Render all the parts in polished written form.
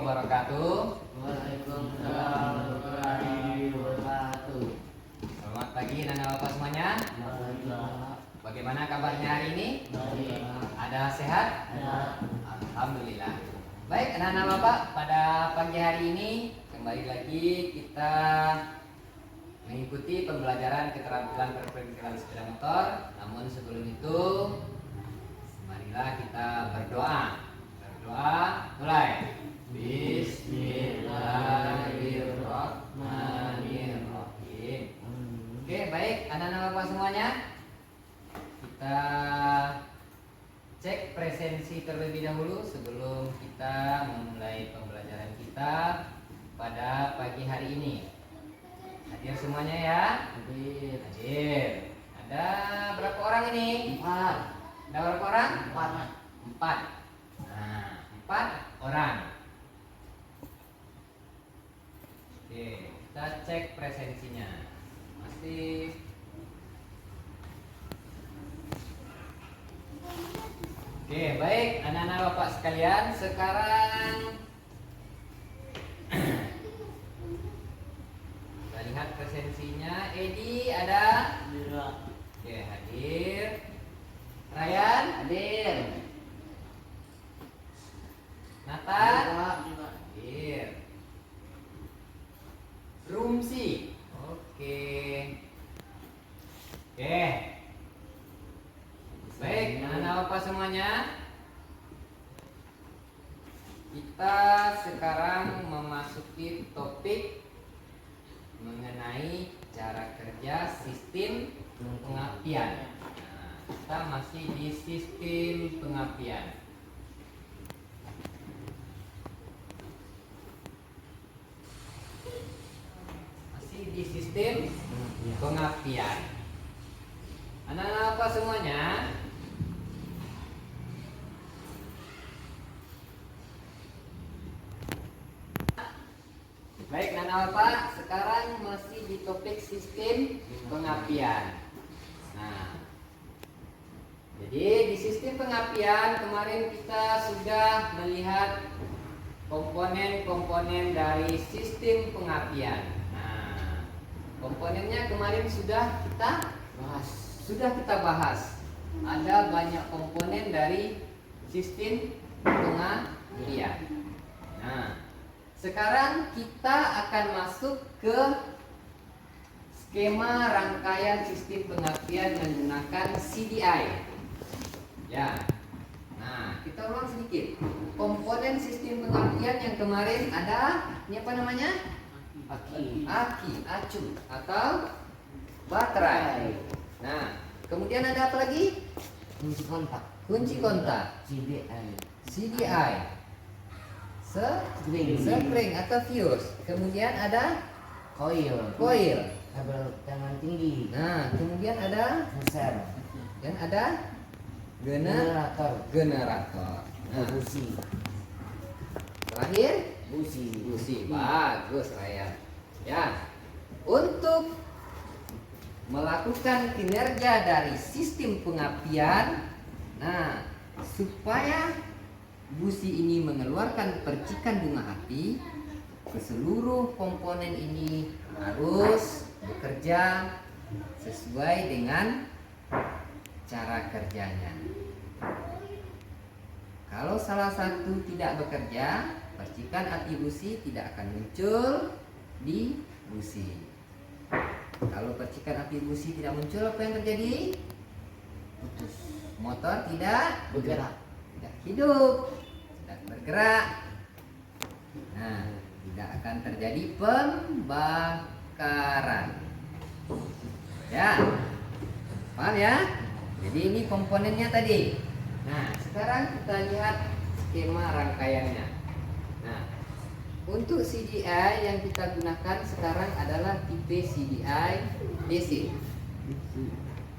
wabarakatuh. Waalaikumsalam warahmatullahi wabarakatuh. Selamat pagi anak bapak semuanya. Bagaimana kabarnya hari ini? Ada sehat? Alhamdulillah. Baik anak-anak bapak, pada pagi hari ini kembali lagi kita mengikuti pembelajaran keterampilan berpraktikal sepeda motor. Namun sebelum itu, marilah kita berdoa. Mulai. Bismillahirrahmanirrahim. Oke, baik anak-anak bapak semuanya, kita cek presensi terlebih dahulu sebelum kita memulai pembelajaran kita pada pagi hari ini. Hadir semuanya ya? Hadir. Ada berapa orang ini? 4. Ada berapa orang? 4. Nah, 4 orang. Oke, kita cek presensinya. Masih. Oke, baik anak-anak bapak sekalian, sekarang kita lihat presensinya. Edi ada? Oke, hadir. Ryan hadir. Nathan hadir. Rumsi. Oke. Baik, anak-anak bapak semuanya, kita sekarang memasuki topik mengenai cara kerja sistem pengapian. Nah, kita masih di sistem pengapian. Di sistem pengapian. Anak-anak apa semuanya? Baik, anak-anak apa? Sekarang masih di topik sistem pengapian. Nah, jadi di sistem pengapian kemarin kita sudah melihat komponen-komponen dari sistem pengapian. Komponennya kemarin sudah kita bahas. Ada banyak komponen dari sistem pengapian. Nah, sekarang kita akan masuk ke skema rangkaian sistem pengapian menggunakan CDI. Ya. Nah, kita ulang sedikit. Komponen sistem pengapian yang kemarin ada, ini apa namanya? Aki, acu, atau baterai. Nah, kemudian ada apa lagi? Kunci kontak. CDI. Spring atau fuse. Kemudian ada coil. Kabel tangan tinggi. Nah, kemudian ada Besar. dan ada generator. Nah, Busi. terakhir Busi. Bagus Ryan. Ya, untuk melakukan kinerja dari sistem pengapian, nah, supaya busi ini mengeluarkan percikan bunga api, seluruh komponen ini harus bekerja sesuai dengan cara kerjanya. Kalau salah satu tidak bekerja, percikan api busi tidak akan muncul di busi. Kalau percikan api busi tidak muncul, apa yang terjadi? Putus. Motor tidak Bergerak. tidak hidup, tidak bergerak. Nah, tidak akan terjadi pembakaran. Ya, paham ya? Jadi ini komponennya tadi. Nah, sekarang kita lihat skema rangkaiannya. Nah, untuk CDI yang kita gunakan sekarang adalah tipe CDI DC.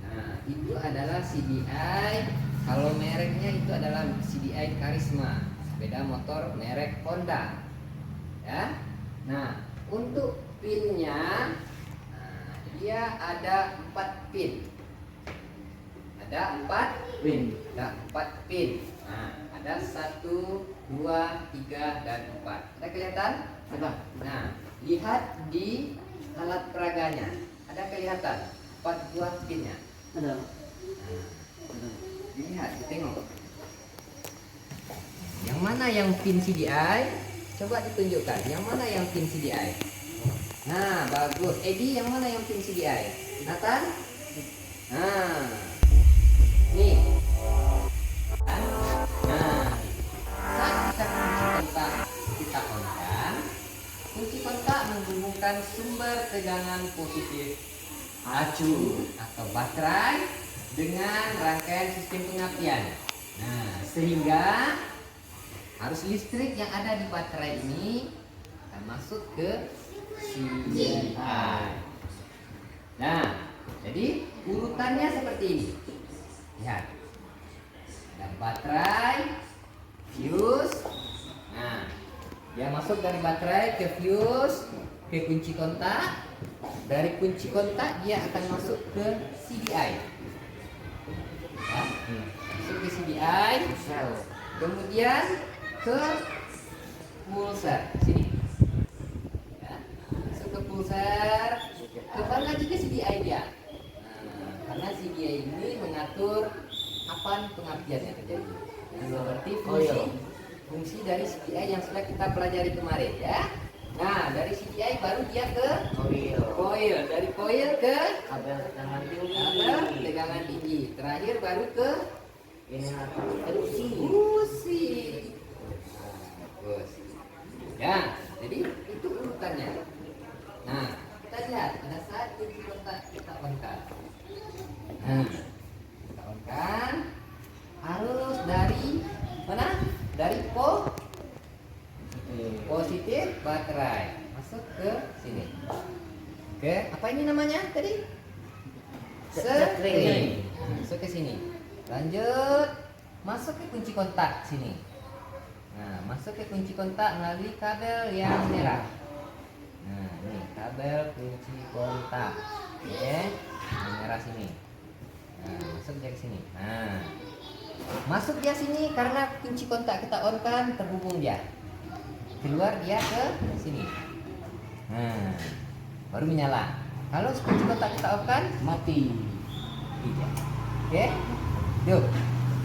Nah, itu adalah CDI. Kalau mereknya itu adalah CDI Karisma, sepeda motor merek Honda. Ya. Nah, untuk pinnya, dia ada 4 pin. Ada 4 pin. Nah, ada 1, 2, 3, dan 4. Ada Ada kelihatan? Ada. Nah, lihat di alat peraganya. Ada kelihatan 4 buah pinnya. Ada. Nah, Ada. lihat, tengok. Yang mana yang pin CDI? Coba ditunjukkan. Yang mana yang pin CDI? Nah, bagus. Edi, yang mana yang pin CDI? Nathan? Nah, nih. Nah, saat kita kunci kontak kita on-kan, kunci kontak menghubungkan sumber tegangan positif acu atau baterai dengan rangkaian sistem pengapian. Nah, sehingga arus listrik yang ada di baterai ini akan masuk ke CDI. Nah, jadi urutannya seperti ini. Lihat, ada baterai, fuse. Nah, dia masuk dari baterai ke fuse, ke kunci kontak. Dari kunci kontak dia akan masuk ke CDI. Ya, masuk ke CDI. Sel. Kemudian ke pulser sini. Ya, masuk ke pulser. Kembali lagi ke CDI dia. Nah, karena CDI ini mengatur kapan pengapian yang terjadi. Nah, seperti fungsi dari CDI yang sudah kita pelajari kemarin ya. Nah, dari CDI baru dia ke coil. Dari coil ke Kabel tegangan tinggi. kabel tegangan tinggi. Terakhir baru ke Erupsi. busi. Bagus. Ya, jadi itu urutannya. Nah, kita lihat pada saat kunci kontak kita on-kan. Nah, kita on-kan harus dari mana? Dari positif baterai masuk ke sini. Oke, apa ini namanya tadi? String. Nah, masuk ke sini. Lanjut masuk ke kunci kontak sini. Nah, masuk ke kunci kontak melalui kabel yang merah. Nah, ini kabel kunci kontak. Oke, yang merah sini. Nah, masuk dia ke sini. Nah, masuk dia sini karena kunci kontak kita on kan terhubung dia. Keluar dia ke sini. Nah, baru menyala. Kalau kunci kontak kita off kan Mati. tidak. Oke, tuh.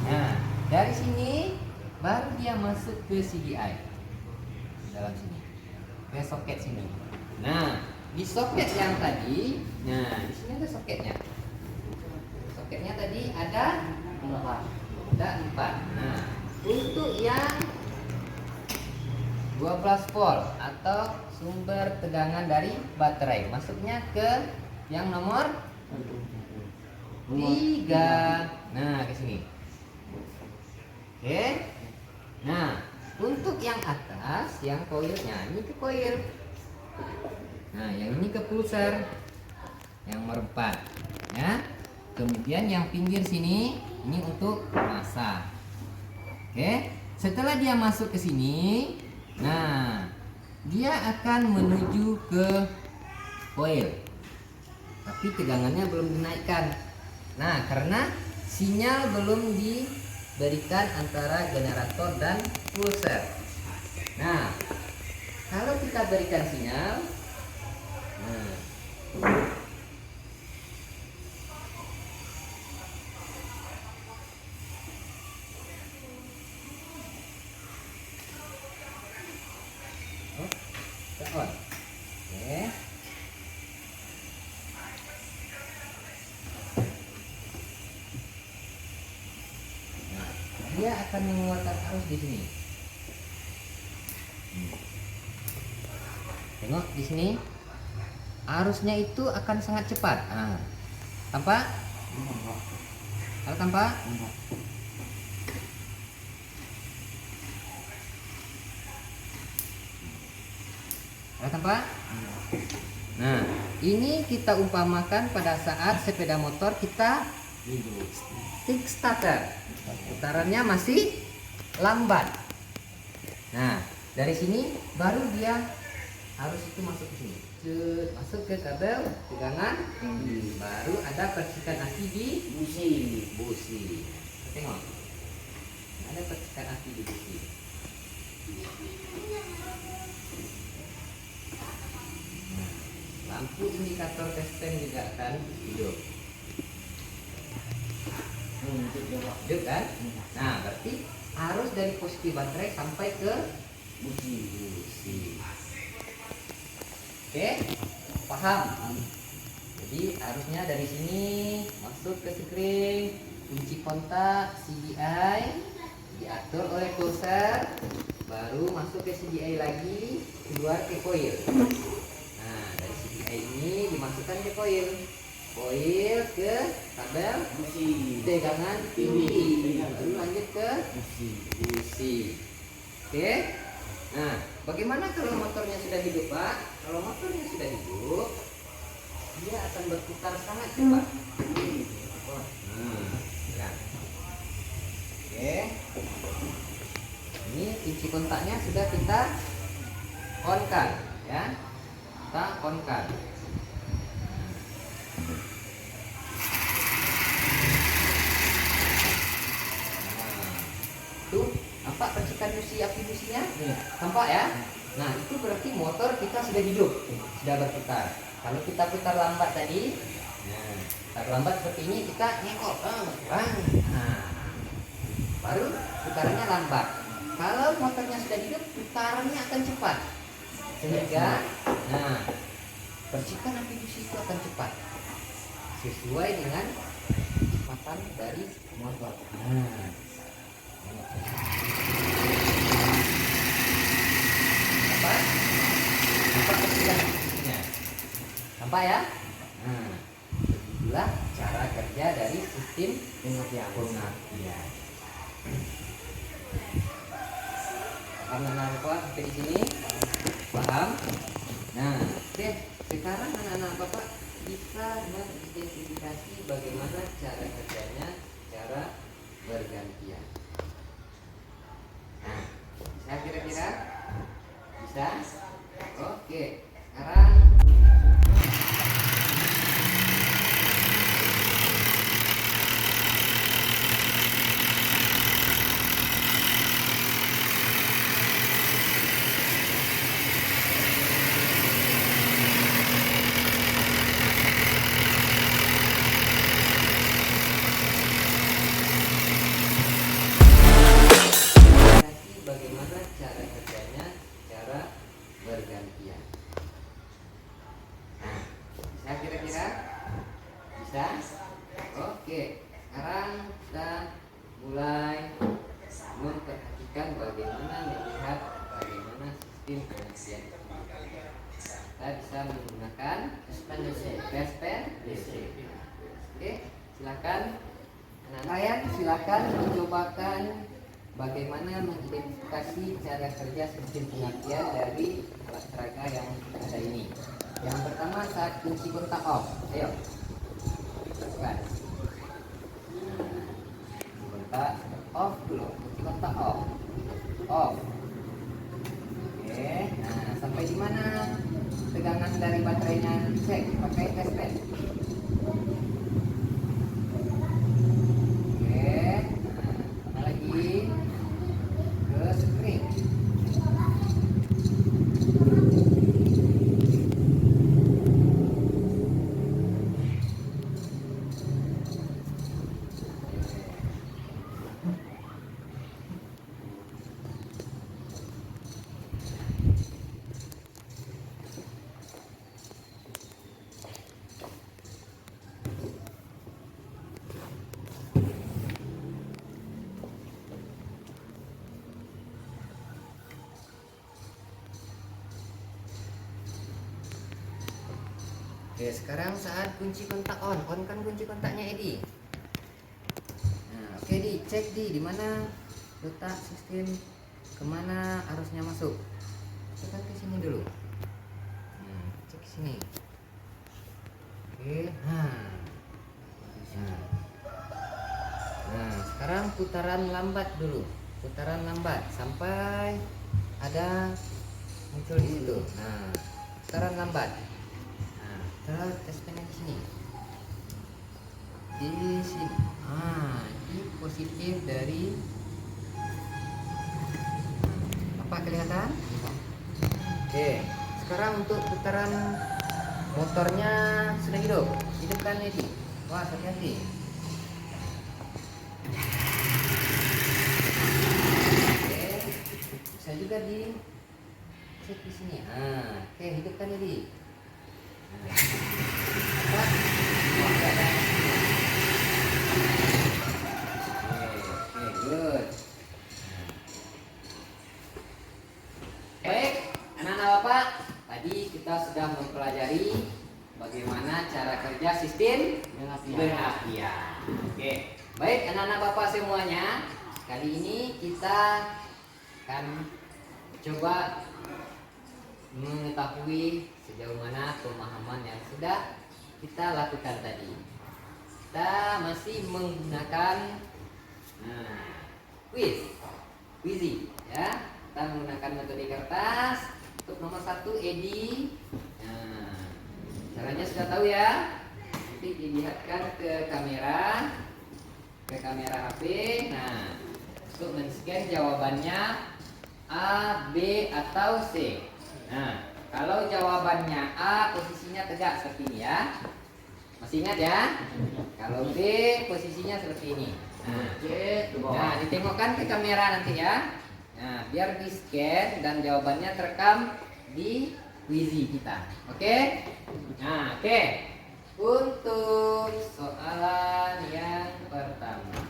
Nah, dari sini baru dia masuk ke CDI dalam sini, ke soket sini. Nah, di soket yang tadi, nah di sini ada soketnya. Soketnya tadi ada 4. Nah, untuk yang 12 volt atau sumber tegangan dari baterai masuknya ke yang nomor 3. Nah, ke sini. Oke. Nah, untuk yang atas, yang coilnya ini ke coil. Nah, yang ini ke pulser. Yang nomor 4, ya. Kemudian yang pinggir sini ini untuk massa. Oke. Setelah dia masuk ke sini, nah, dia akan menuju ke coil. Tapi tegangannya belum dinaikkan. Nah, karena sinyal belum diberikan antara generator dan pulser. Nah, kalau kita berikan sinyal, nah, kita on. Oke. Nah, dia akan mengeluarkan arus di sini. Tengok di sini, arusnya itu akan sangat cepat. Nah, tampak? Kalau tampak? Kalau tampak? Nah, ini kita umpamakan pada saat sepeda motor kita kick starter, putarannya masih lambat. Nah, dari sini baru dia arus itu masuk ke sini. Masuk ke kabel tegangan tinggi. Baru ada percikan api di busi. Tengok, ada percikan api di busi. lampu indikator tespen juga akan hidup. Hidup kan? Nah, berarti arus dari posisi baterai sampai ke busi. Oke, paham? Jadi arusnya dari sini masuk ke spring, kunci kontak CDI diatur oleh pulsar, baru masuk ke CDI lagi, keluar ke coil. Nah, dari CDI ini dimasukkan ke coil ke tabel tegangan tinggi, lalu lanjut ke busi. Oke. Nah, bagaimana kalau motornya sudah hidup, Pak? Kalau motornya sudah hidup, dia akan berputar sangat cepat. Ya. Oke. Ini kunci kontaknya sudah kita on kan, ya. Kita on kan. Tuh, nampak percikan api businya? Tampak ya? Nah, itu berarti motor kita sudah hidup, sudah berputar. Kalau kita putar lambat tadi, nah, putar lambat seperti ini, kita nyekok, nah, baru putarannya lambat. Kalau motornya sudah hidup, putarannya akan cepat, sehingga, nah, percikan api busi itu akan cepat, sesuai dengan kecepatan dari motor. Nah, apa percikan api businya? Sampai ya? Nah, itulah cara kerja dari sistem pengertian. Paham anak-anak Bapak sampai di sini? Paham? Nah, oke. Sekarang anak-anak Bapak bisa mengidentifikasi bagaimana cara kerjanya secara bergantian. Nah, bisa kira-kira? Bisa? Oke. Sekarang bagaimana cara kerjanya secara bergantian. Nah, bisa kira-kira? Bisa? Oke, sekarang kita mulai memperhatikan bagaimana melihat bagaimana sistem penyajian. Kita bisa menggunakan Vespen listrik. Oke, silakan. Anak-anak, silakan mencobakan bagaimana mengidentifikasi cara kerja sistem pengertian dari alat peraga yang ada ini. Yang pertama saat kunci kontak off. Ayo. Bukan. Kunci kontak off dulu. Kunci kontak off. Off. Oke. Nah, sampai di mana tegangan dari baterainya dicek pakai tespen. Oke, sekarang saat kunci kontak on kan kunci kontaknya Edi. Nah, oke Di, cek di mana letak sistem, kemana arusnya masuk. Tekan ke sini dulu. Cek ke sini. Oke, nah, sekarang putaran lambat dulu. Putaran lambat sampai ada muncul di situ. Nah, putaran lambat. Taruh tespennya di sini. Di sini. Ini positif dari apa kelihatan? Oke. Sekarang untuk putaran Motornya sudah hidup. Hidupkan ini. Wah, hati-hati. Oke. Bisa juga di cek di sini. Oke, hidupkan ini. Nah, oke, good. Baik, anak-anak Bapak, tadi kita sudah mempelajari bagaimana cara kerja sistem pengapian. Oke, baik anak-anak Bapak semuanya, kali ini kita akan coba mengetahui sejauh mana pemahaman yang sudah kita lakukan tadi. Kita masih menggunakan quizy, ya. Kita menggunakan metode kertas. Untuk nomor 1 Edi. Caranya sudah tahu ya. Nanti dilihatkan ke kamera HP. Nah, untuk men-scan jawabannya A, B atau C. Nah, kalau jawabannya A, posisinya tegak seperti ini ya. Masih ingat ya? Kalau B, posisinya seperti ini. Nah, ditengokkan ke kamera nanti ya. Nah, biar di scan dan jawabannya terekam di quizy kita. Oke? Nah, oke. Untuk soalan yang pertama.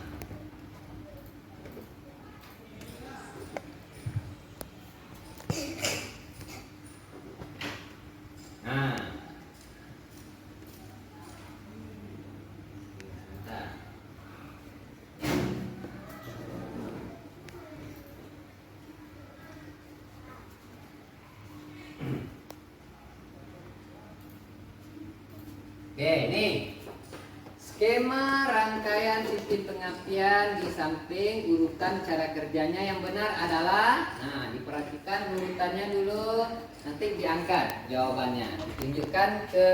Nah. Bentar. Oke, ini skema rangkaian sistem pengapian di samping urutan cara kerjanya yang benar adalah, nah diperhatikan urutannya dulu, nanti diangkat jawabannya, ditunjukkan ke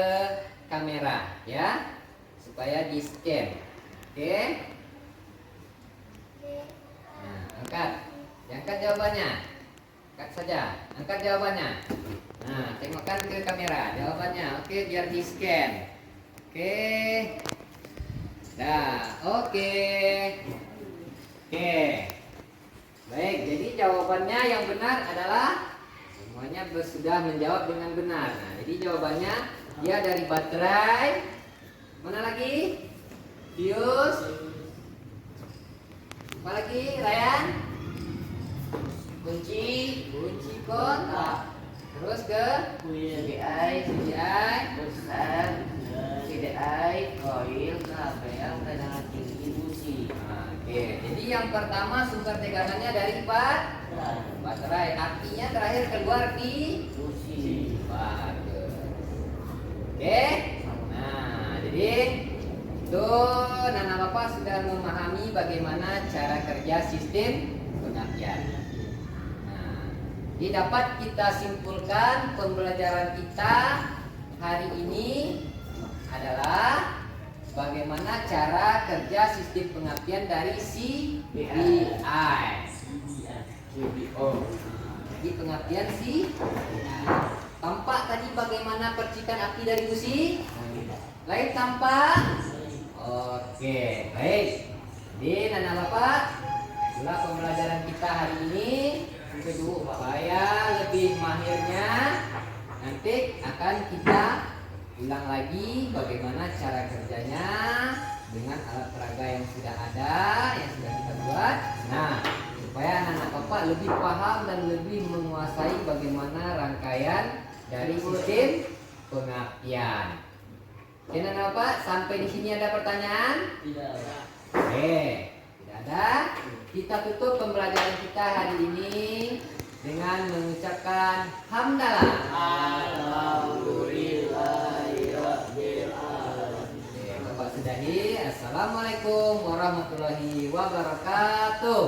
kamera ya, supaya di scan. Oke, nah angkat, diangkat jawabannya, angkat saja, angkat jawabannya. Nah, tengokkan ke kamera jawabannya. Oke, biar di scan. Oke. Dah, oke. Oke. Baik, jadi jawabannya yang benar adalah semuanya sudah menjawab dengan benar. Nah, jadi jawabannya dia dari baterai. Mana lagi? Fuse. Apa lagi, Ryan? Kunci kontak. Terus ke CDI, besar, CDI, koil, kabel, tegangan tinggi, busi. Oke, jadi yang pertama sumber tegangannya dari baterai. Artinya terakhir keluar di busi. Bagus. Oke. Nah, jadi itu Nana Bapak sudah memahami bagaimana cara kerja sistem pengapian. Jadi dapat kita simpulkan pembelajaran kita hari ini adalah bagaimana cara kerja sistem pengapian dari CBI. Jadi pengapian tampak tadi bagaimana percikan api dari busi? Lain tampak? Oke, baik. Jadi Nana Bapak, itulah pembelajaran kita hari ini. Kedua, supaya lebih mahirnya nanti akan kita ulang lagi bagaimana cara kerjanya dengan alat peraga yang sudah ada, yang sudah kita buat. Nah, supaya anak-anak Bapak lebih paham dan lebih menguasai bagaimana rangkaian dari sistem pengapian. Oke, anak Bapak, sampai di sini ada pertanyaan? Tidak. Oke, tidak ada. Kita tutup pembelajaran kita hari ini dengan mengucapkan hamdalah. Alhamdulillahirabbil alamin. Bapak sudahi. Assalamualaikum warahmatullahi wabarakatuh.